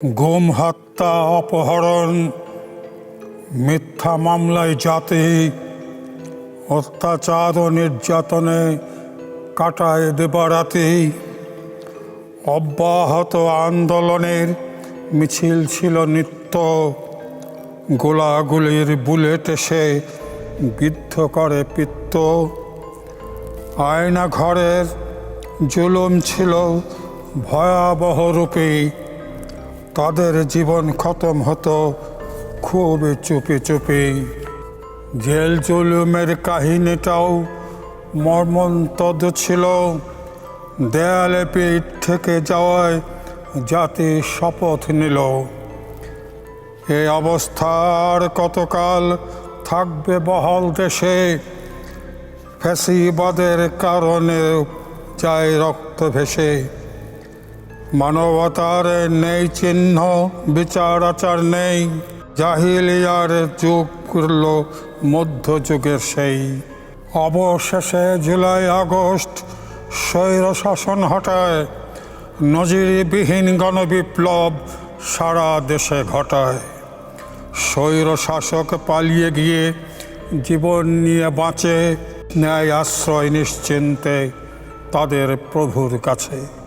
গুম, হত্যা, অপহরণ, মিথ্যা মামলায় জাতি, অত্যাচার ও নির্যাতনে কাটায় দিবারাতি। অব্যাহত আন্দোলনের মিছিল ছিল নিত্য, গোলাগুলির বুলেট এসে বিদ্ধ করে পিত্ত। আয়না ঘরের জুলুম ছিল ভয়াবহ রূপে, তাদের জীবন খতম হতো খুব চুপি চুপি। জেল জুলুমের কাহিনীটাও মর্মন্তদ ছিল, দেয়ালে পিঠ থেকে যাওয়ায় জাতি শপথ নিল। এই অবস্থার কতকাল থাকবে বহাল দেশে, ফ্যাসিবাদের কারণে যায় রক্ত ভেসে। মানবতার নেই চিহ্ন, বিচার আচার নেই, জাহিলিয়ার যুগ করল মধ্যযুগের সেই। অবশেষে জুলাই আগস্ট স্বৈর শাসন হটায়, নজিরবিহীন গণবিপ্লব সারা দেশে ঘটায়। স্বৈর শাসক পালিয়ে গিয়ে জীবন নিয়ে বাঁচে, ন্যায় আশ্রয় নিশ্চিন্তে তাদের প্রভুর কাছে।